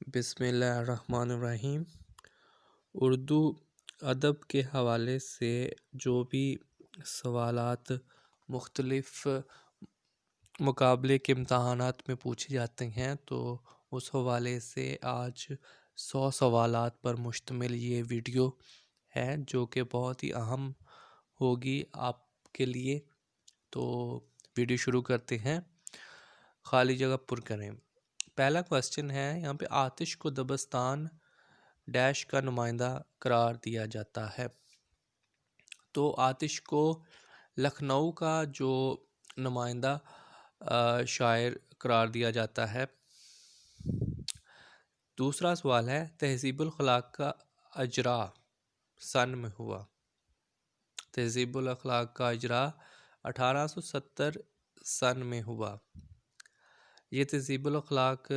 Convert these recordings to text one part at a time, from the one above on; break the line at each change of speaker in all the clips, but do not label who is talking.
بسم اللہ الرحمن الرحیم۔ اردو ادب کے حوالے سے جو بھی سوالات مختلف مقابلے کے امتحانات میں پوچھے جاتے ہیں تو اس حوالے سے آج 100 سوالات پر مشتمل یہ ویڈیو ہے جو کہ بہت ہی اہم ہوگی آپ کے لیے۔ تو ویڈیو شروع کرتے ہیں۔ خالی جگہ پر کریں۔ پہلا کوسچن ہے یہاں پہ آتش کو دبستان ڈیش کا نمائندہ قرار دیا جاتا ہے۔ تو آتش کو لکھنؤ کا جو نمائندہ شاعر قرار دیا جاتا ہے۔ دوسرا سوال ہے تہذیب الاخلاق کا اجرا سن میں ہوا۔ تہذیب الاخلاق کا اجرا 1870 سن میں ہوا۔ یہ تہذیب الاخلاق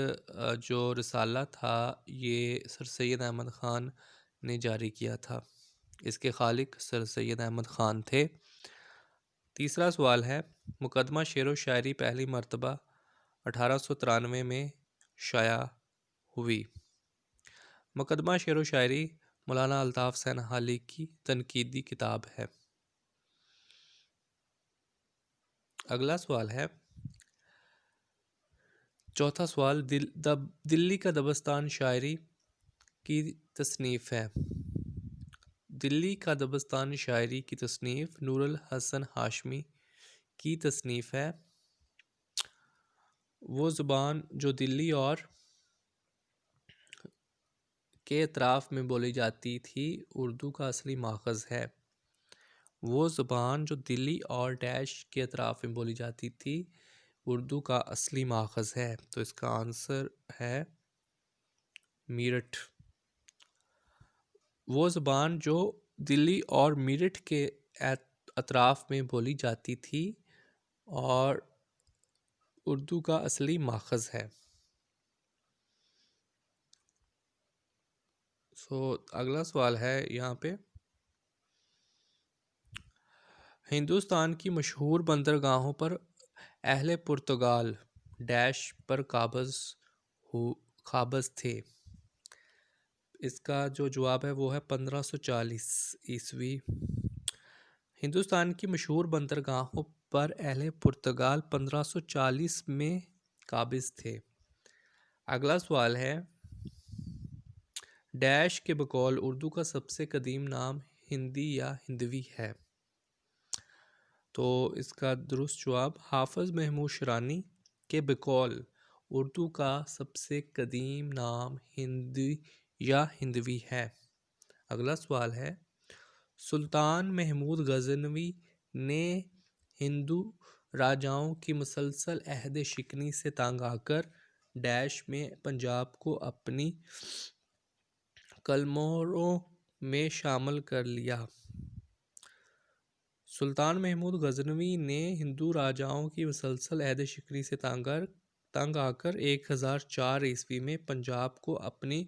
جو رسالہ تھا یہ سر سید احمد خان نے جاری کیا تھا۔ اس کے خالق سر سید احمد خان تھے۔ تیسرا سوال ہے مقدمہ شعر و شاعری پہلی مرتبہ 1893 میں شائع ہوئی۔ مقدمہ شعر و شاعری مولانا الطاف حسین حالی کی تنقیدی کتاب ہے۔ اگلا سوال ہے چوتھا سوال دلی کا دبستان شاعری کی تصنیف ہے۔ دلی کا دبستان شاعری کی تصنیف نور الحسن ہاشمی کی تصنیف ہے۔ وہ زبان جو دلی اور کے اطراف میں بولی جاتی تھی اردو کا اصلی ماخذ ہے۔ وہ زبان جو دلی اور ڈیش کے اطراف میں بولی جاتی تھی اردو کا اصلی ماخذ ہے۔ تو اس کا آنسر ہے میرٹھ۔ وہ زبان جو دلی اور میرٹھ کے اطراف میں بولی جاتی تھی اور اردو کا اصلی ماخذ ہے۔ اگلا سوال ہے یہاں پہ ہندوستان کی مشہور بندرگاہوں پر اہل پرتگال ڈیش پر قابض تھے۔ اس کا جو جواب ہے وہ ہے 1540 عیسوی۔ ہندوستان کی مشہور بندرگاہوں پر اہل پرتگال 1540 میں قابض تھے۔ اگلا سوال ہے ڈیش کے بقول اردو کا سب سے قدیم نام ہندی یا ہندوی ہے۔ تو اس کا درست جواب حافظ محمود شیرانی کے بقول اردو کا سب سے قدیم نام ہندی یا ہندوی ہے۔ اگلا سوال ہے سلطان محمود غزنوی نے ہندو راجاؤں کی مسلسل عہد شکنی سے تنگ آ کر ڈیش میں پنجاب کو اپنی قلمروں میں شامل کر لیا۔ سلطان محمود غزنوی نے ہندو راجاؤں کی مسلسل عہد شکنی سے تنگ آ کر 1004 عیسوی میں پنجاب کو اپنی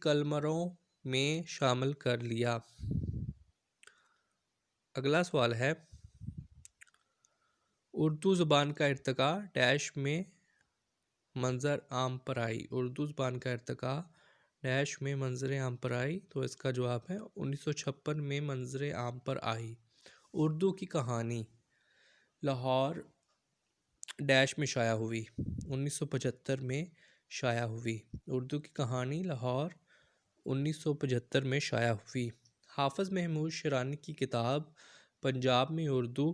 قلمروں میں شامل کر لیا۔ اگلا سوال ہے اردو زبان کا ارتقاء ڈیش میں منظر عام پر آئی۔ اردو زبان کا ارتقاء ڈیش میں منظر عام پر آئی۔ تو اس کا جواب ہے 1956 میں منظر عام پر آئی۔ اردو کی کہانی لاہور ڈیش میں شائع ہوئی۔ 1975 میں شائع ہوئی۔ اردو کی کہانی لاہور 1975 میں شائع ہوئی۔ حافظ محمود شیرانی کی کتاب پنجاب میں اردو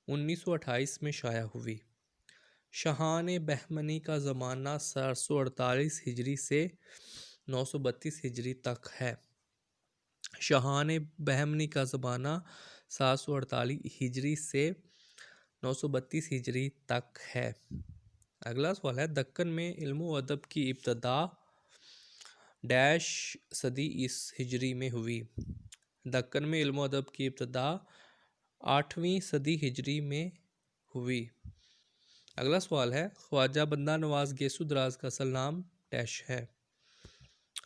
1928 میں شائع ہوئی۔ شاہان بہمنی کا زمانہ 748 ہجری سے 932 ہجری تک ہے۔ شاہان بہمنی کا زمانہ 748 ہجری سے 932 ہجری تک ہے۔ اگلا سوال ہے دکن میں علم و ادب کی ابتدا ڈیش صدی ہجری میں ہوئی۔ دکن میں علم و ادب کی ابتدا 8ویں صدی ہجری میں ہوئی۔ اگلا سوال ہے خواجہ بندہ نواز گیسو دراز کا اصل نام ڈیش ہے۔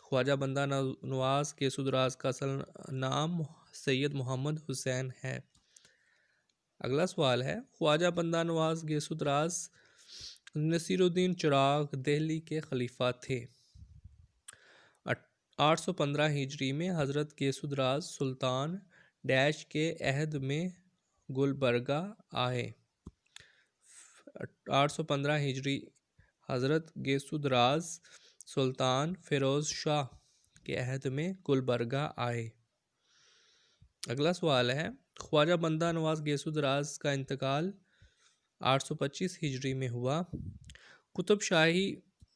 خواجہ بندہ نواز گیسو دراز کا اصل نام سید محمد حسین ہے۔ اگلا سوال ہے خواجہ بندہ نواز گیسو دراز نصیر الدین چراغ دہلی کے خلیفہ تھے۔ 815 ہجری میں حضرت گیسودراز سلطان ڈیش کے عہد میں گلبرگہ آئے۔ 815 ہجری حضرت گیسودراز سلطان فیروز شاہ کے عہد میں گلبرگہ آئے۔ اگلا سوال ہے، خواجہ بندہ نواز گیسودراز کا انتقال 825 ہجری میں ہوا۔ قطب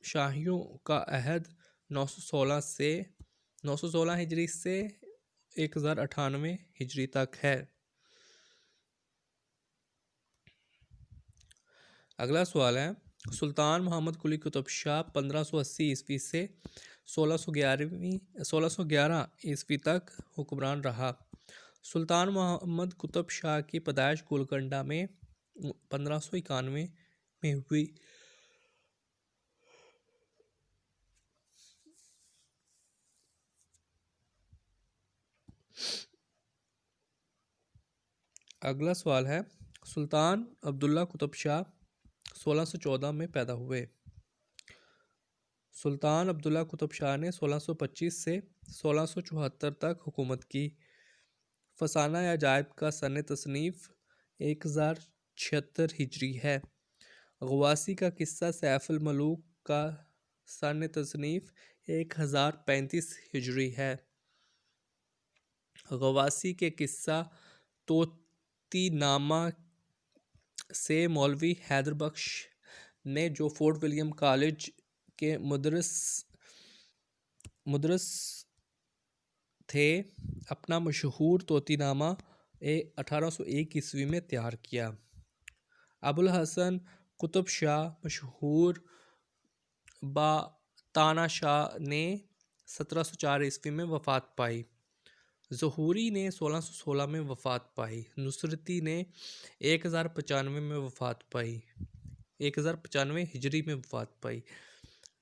شاہیوں کا عہد 916 ہجری سے 1098 ہجری تک ہے۔ اگلا سوال ہے، سلطان محمد قلی قطب شاہ 1580 عیسوی سے 1611 عیسوی تک حکمران رہا۔ سلطان محمد قطب شاہ کی پیدائش گولکنڈہ میں 1591 میں ہوئی۔ اگلا سوال ہے، سلطان عبداللہ قطب شاہ 1614 میں پیدا ہوئے۔ سلطان عبداللہ قطب شاہ نے 1625 سے 1674 تک حکومت کی۔ فسانہ عجائب کا سنِ تصنیف 1076 ہجری ہے۔ غواصی کا قصہ سیف الملوک کا سنِ تصنیف 1035 ہجری ہے۔ غواصی کے قصہ طوطی نامہ سے مولوی حیدر بخش نے جو فورٹ ولیم کالج کے مدرس تھے اپنا مشہور طوطی نامہ 1801 عیسوی میں تیار کیا۔ ابوالحسن قطب شاہ مشہور با تاناشاہ نے 1704 عیسوی میں وفات پائی۔ ظہوری نے 1616 میں وفات پائی۔ نصرتی نے 1095 میں وفات پائی۔ 1095 ہجری میں وفات پائی۔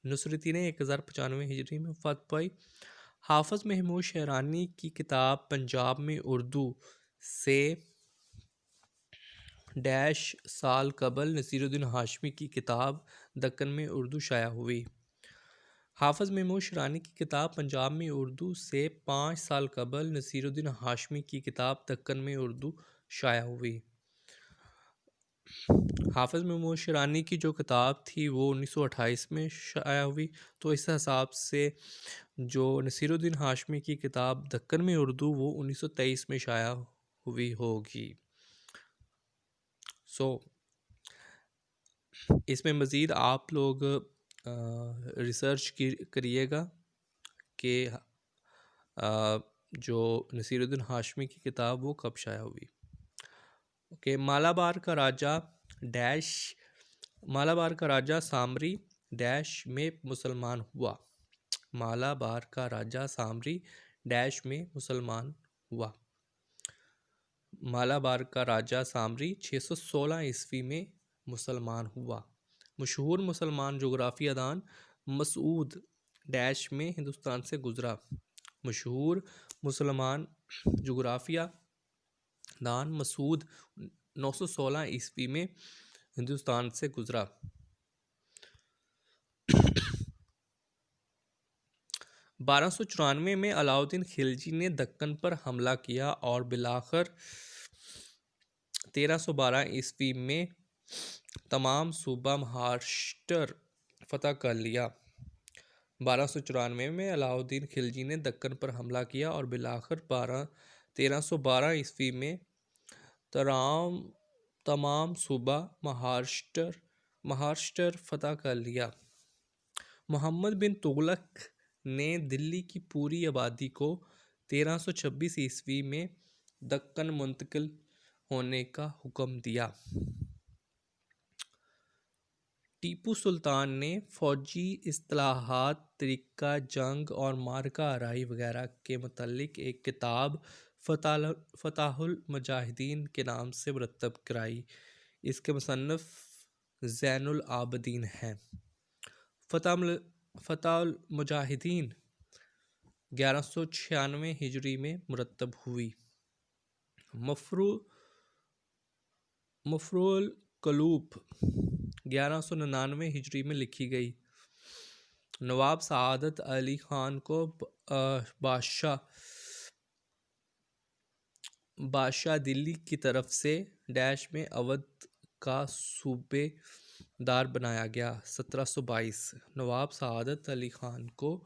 نصرتی نے 1095 ہجری میں وفات پائی۔ حافظ محمود شیرانی کی کتاب پنجاب میں اردو سے ڈیش سال قبل نصیر الدین ہاشمی کی کتاب دکن میں اردو شائع ہوئی۔ حافظ محمود شیرانی کی کتاب پنجاب میں اردو سے 5 سال قبل نصیر الدین ہاشمی کی کتاب دکن میں اردو شائع ہوئی۔ حافظ محمود شیرانی کی جو کتاب تھی وہ 1928 میں شائع ہوئی، تو اس حساب سے جو نصیر الدین ہاشمی کی کتاب دکن میں اردو وہ 1923 میں شائع ہوئی ہوگی۔ اس میں مزید آپ لوگ ریسرچ کریے گا کہ جو نصیر الدین ہاشمی کی کتاب وہ کب شائع ہوئی۔ مالابار کا راجہ سامری ڈیش میں مسلمان ہوا۔ مالابار کا راجہ سامری ڈیش میں مسلمان ہوا۔ مالابار کا راجہ سامری 616 عیسوی میں مسلمان ہوا۔ مشہور مسلمان جغرافیہ دان مسعود ڈیش میں ہندوستان سے گزرا۔ مشہور مسلمان جغرافیہ دان مسعود 916 عیسوی میں ہندوستان سے گزرا۔ 1294 میں علاؤالدین خلجی نے دکن پر حملہ کیا اور بالآخر 1312 عیسوی میں تمام صوبہ مہاراشٹر فتح کر لیا۔ 1294 میں علاؤالدین خلجی نے دکن پر حملہ کیا اور بالآخر 1312 عیسوی میں تمام صوبہ مہاراشٹر فتح کر لیا۔ محمد بن تغلق نے دلی کی پوری آبادی کو 1326 عیسوی میں دکن منتقل ہونے کا حکم دیا۔ ٹیپو سلطان نے فوجی اصطلاحات، طریقہ جنگ اور معرکہ آرائی وغیرہ کے متعلق ایک کتاب فتح المجاہدین کے نام سے مرتب کرائی۔ اس کے مصنف زین العابدین ہیں۔ فتح المجاہدین 1196 ہجری میں مرتب ہوئی۔ مفروع القلوب 1199 ہجری میں لکھی گئی۔ نواب سعادت علی خان کو بادشاہ دلی کی طرف سے ڈیش میں اودھ کا صوبے دار بنایا گیا۔ 1722 نواب سعادت علی خان کو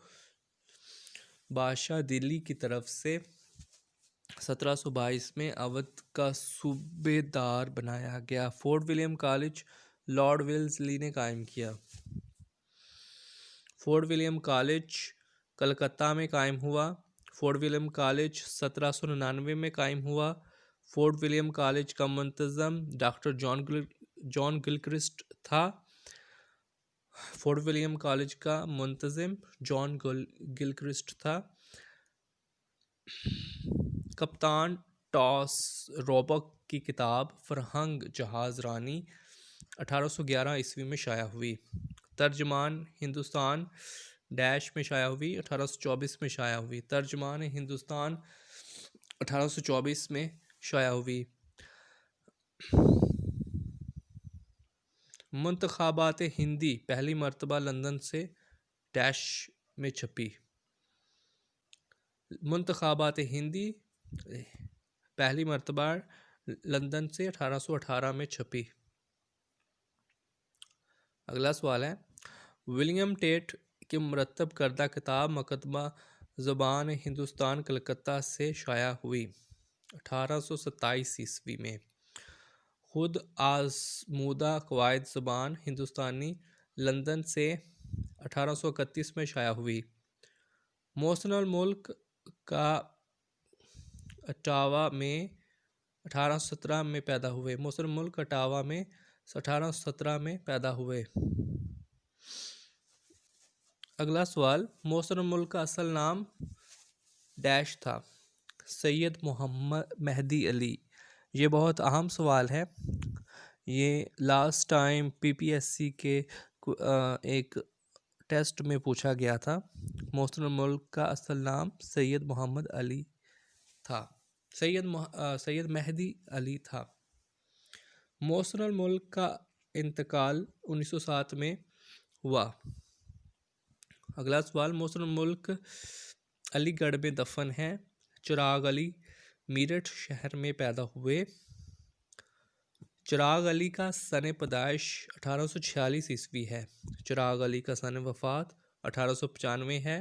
بادشاہ دلی کی طرف سے 1722 میں اودھ کا صوبے دار بنایا گیا۔ Fort William College Lord Wellesley نے قائم کیا۔ فورٹ ولیم کالج کلکتہ میں قائم ہوا۔ فورٹ ولیم کالج 1799 میں قائم ہوا۔ فورٹ ولیم کالج کا منتظم ڈاکٹر جان گلکرسٹ تھا۔ فورٹ ولیم کالج کا منتظم جان گلکرسٹ تھا۔ کپتان ٹاس روبک کی کتاب فرہنگ جہاز رانی 1811 عیسوی میں شائع ہوئی۔ ترجمان ہندوستان ڈیش میں شائع ہوئی 1824 میں شائع ہوئی۔ ترجمان ہندوستان 1824 میں شائع ہوئی۔ منتخبات ہندی پہلی مرتبہ لندن سے ڈیش میں چھپی۔ منتخبات ہندی پہلی مرتبہ لندن سے 1818 میں چھپی۔ اگلا سوال ہے ولیم ٹیٹ کی مرتب کردہ کتاب مقدمہ زبان ہندوستان کلکتہ سے شائع ہوئی 1827 عیسوی میں۔ خود آزمودہ قواعد زبان ہندوستانی لندن سے 1831 میں شائع ہوئی۔ محسن الملک کا اٹاوا میں 1817 میں پیدا ہوئے۔ محسن الملک اٹاوا میں 1817 میں پیدا ہوئے۔ اگلا سوال محسن الملک کا اصل نام ڈیش تھا۔ سید محمد مہدی علی۔ یہ بہت اہم سوال ہے۔ یہ لاسٹ ٹائم PPSC کے ایک ٹیسٹ میں پوچھا گیا تھا۔ محسن الملک کا اصل نام سید محمد علی تھا۔ سید مہدی علی تھا۔ محسن الملک کا انتقال 1907 میں ہوا۔ اگلا سوال محسن الملک علی گڑھ میں دفن ہیں۔ چراغ علی میرٹھ شہر میں پیدا ہوئے۔ چراغ علی کا سن پیدائش 1846 عیسوی ہے۔ چراغ علی کا سن وفات 1895 ہے۔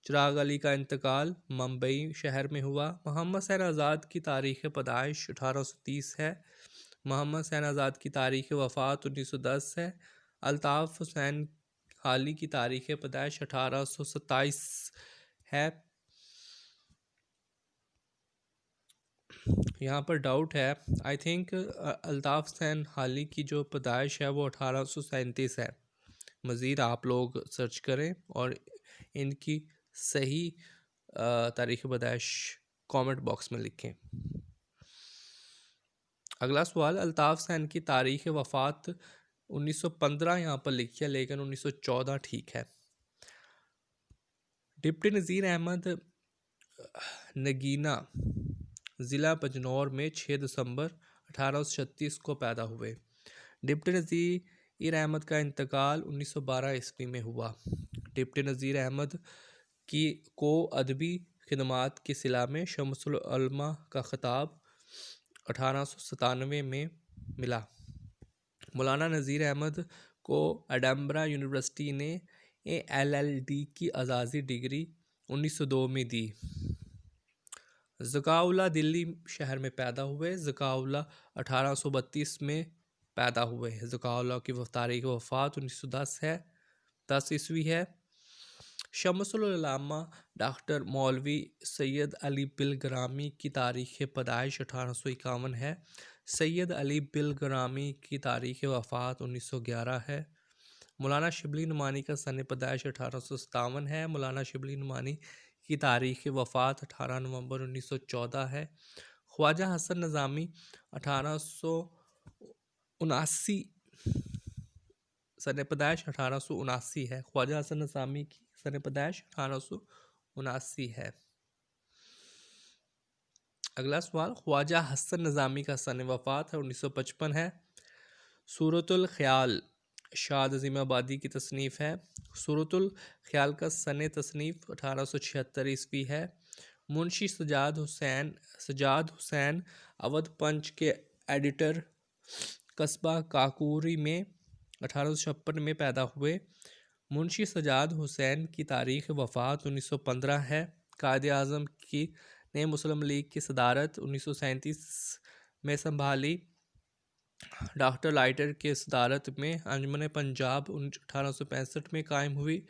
چراغ علی کا انتقال ممبئی شہر میں ہوا۔ محمد حسین آزاد کی تاریخ پیدائش 1830 ہے۔ محمد حسین آزاد کی تاریخ وفات 1910 ہے۔ الطاف حسین حالی کی تاریخ پیدائش 1827 ہے۔ یہاں پر ڈاؤٹ ہے، آئی تھنک الطاف حسین حالی کی جو پیدائش ہے وہ 1837 ہے۔ مزید آپ لوگ سرچ کریں اور ان کی صحیح تاریخ پیدائش کامنٹ باکس میں لکھیں۔ اگلا سوال الطاف حسین کی تاریخ وفات 1915 یہاں پر لکھی ہے لیکن 1914 ٹھیک ہے۔ ڈپٹی نذیر احمد نگینا ضلع بجنور میں 6 دسمبر 1836 کو پیدا ہوئے۔ ڈپٹی نذیر احمد کا انتقال 1912 عیسوی میں ہوا۔ ڈپٹی نذیر احمد کو ادبی خدمات کی صلہ میں شمس العلماء کا خطاب 1897 میں ملا۔ مولانا نذیر احمد کو ایڈنبرا یونیورسٹی نے LLD کی اعزازی ڈگری 1902 میں دی۔ ذکاء اللہ دلی شہر میں پیدا ہوئے۔ ذکاء اللہ 1832 میں پیدا ہوئے۔ ذکاء اللہ کی تاریخ وفات 1910 ہے 10 عیسوی ہے۔ شمس العلماء ڈاکٹر مولوی سید علی بلگرامی کی تاریخ پیدائش 1851 ہے۔ سید علی بلگرامی کی تاریخ وفات 1911 ہے۔ مولانا شبلی نعمانی کا سن پیدائش 1857 ہے۔ مولانا شبلی نعمانی کی تاریخ وفات 18 نومبر 1914 ہے۔ خواجہ حسن نظامی 1879 سن پیدائش 1879 ہے۔ خواجہ حسن نظامی کی سن پیدائش 1879 ہے۔ اگلا سوال خواجہ حسن نظامی کا سن وفات 1955 ہے۔ سورۃ الخیال شاد عظیم آبادی کی تصنیف ہے۔ صورت الخیال کا سن تصنیف 1876 ہے۔ منشی سجاد حسین اودھ پنچ کے ایڈیٹر قصبہ کاکوری میں 1856 میں پیدا ہوئے۔ منشی سجاد حسین کی تاریخ وفات 1915 ہے۔ قائد اعظم نے مسلم لیگ کی صدارت 1937 میں سنبھالی۔ ڈاکٹر لائٹر کے صدارت میں انجمن پنجاب 1865 میں قائم ہوئی۔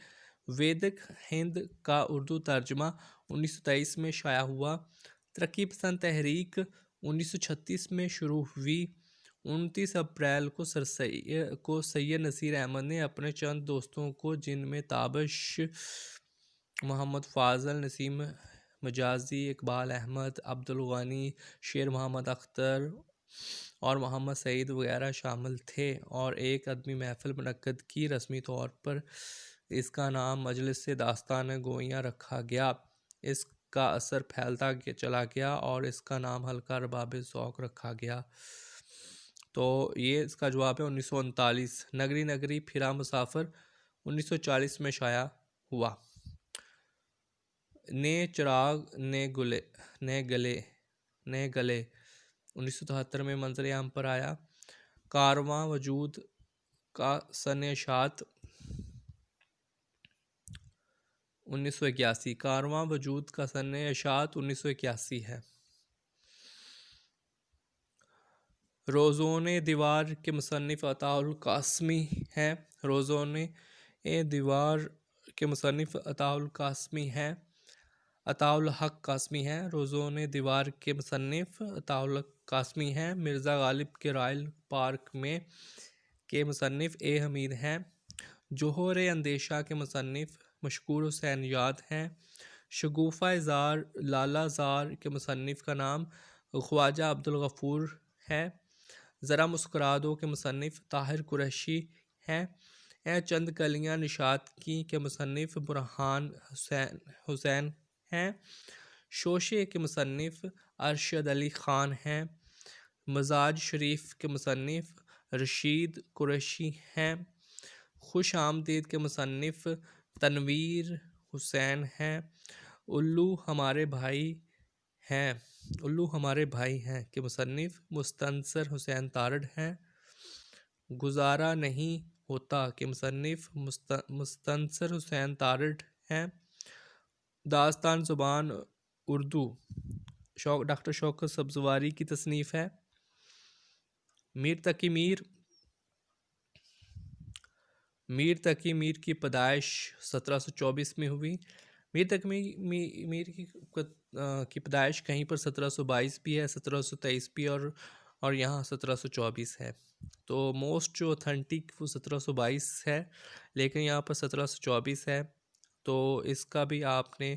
ویدک ہند کا اردو ترجمہ 1923 میں شائع ہوا۔ ترقی پسند تحریک 1936 میں شروع ہوئی۔ 29 اپریل کو سید نصیر احمد نے اپنے چند دوستوں کو، جن میں تابش، محمد فاضل، نسیم مجازی، اقبال احمد، عبدالغنی، شیر محمد اختر اور محمد سعید وغیرہ شامل تھے، اور ایک ادبی محفل منعقد کی۔ رسمی طور پر اس کا نام مجلس داستان گوئیاں رکھا گیا۔ اس کا اثر پھیلتا چلا گیا اور اس کا نام حلقہ ارباب ذوق رکھا گیا۔ تو یہ اس کا جواب ہے 1939۔ نگری نگری پھرا مسافر 1940 میں شائع ہوا۔ نے چراغ نے گلے 1973 میں منظر عام پر آیا۔ کارواں وجود کا سن اشاعت 1981۔ کارواں وجود کا سن اشاعت 1981 ہے۔ روزون دیوار کے مصنف عطاء القاسمی ہیں۔ روزون دیوار کے مصنف عطاء الحق قاسمی ہیں۔ روزون دیوار کے مصنف عطاء الحق قاسمی ہیں۔ مرزا غالب کے رائل پارک میں کے مصنف اے حمید ہیں۔ جوہر اندیشہ کے مصنف مشکور حسین یاد ہیں۔ شگوفہ زار لالہ زار کے مصنف کا نام خواجہ عبدالغفور ہے۔ ذرا مسکرا دو کے مصنف طاہر قریشی ہیں۔ اے چند کلیاں نشاط کی کے مصنف برہان حسین ہیں۔ شوشے کے مصنف ارشد علی خان ہیں۔ مزاج شریف کے مصنف رشید قریشی ہیں۔ خوش آمدید کے مصنف تنویر حسین ہیں۔ الو ہمارے بھائی ہیں کے مصنف مستنصر حسین تارڑ ہیں۔ گزارا نہیں ہوتا کے مصنف مستنصر حسین تارڑ ہیں۔ داستان زبان اردو ڈاکٹر شوکت سبزواری کی تصنیف ہے۔ میر تقی میر کی پیدائش 1724 میں ہوئی۔ میر تقی میر کی پیدائش کہیں پر 1722 بھی ہے، 1723 بھی اور یہاں 1724 ہے۔ تو موسٹ جو اتھینٹک وہ 1722 ہے، لیکن یہاں پر 1724 ہے۔ تو اس کا بھی آپ نے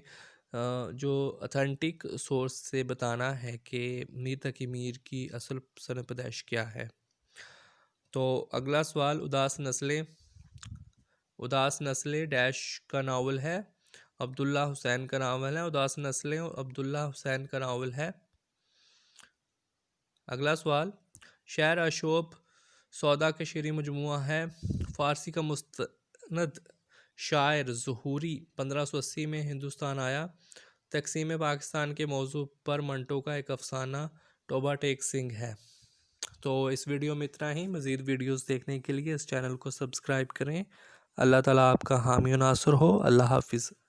جو اتھینٹک سورس سے بتانا ہے کہ میر تقی میر کی اصل سن پیدائش کیا ہے۔ تو اگلا سوال اداس نسلیں ڈیش کا ناول ہے۔ عبداللہ حسین کا ناول ہے۔ اداس نسلیں عبداللہ حسین کا ناول ہے۔ اگلا سوال شعر اشوب سودا کا شعری مجموعہ ہے۔ فارسی کا مستند شاعر ظہوری 1580 میں ہندوستان آیا۔ تقسیم پاکستان کے موضوع پر منٹو کا ایک افسانہ ٹوبہ ٹیک سنگھ ہے۔ تو اس ویڈیو میں اتنا ہی۔ مزید ویڈیوز دیکھنے کے لیے اس چینل کو سبسکرائب کریں۔ اللہ تعالیٰ آپ کا حامی و ناصر ہو۔ اللہ حافظ۔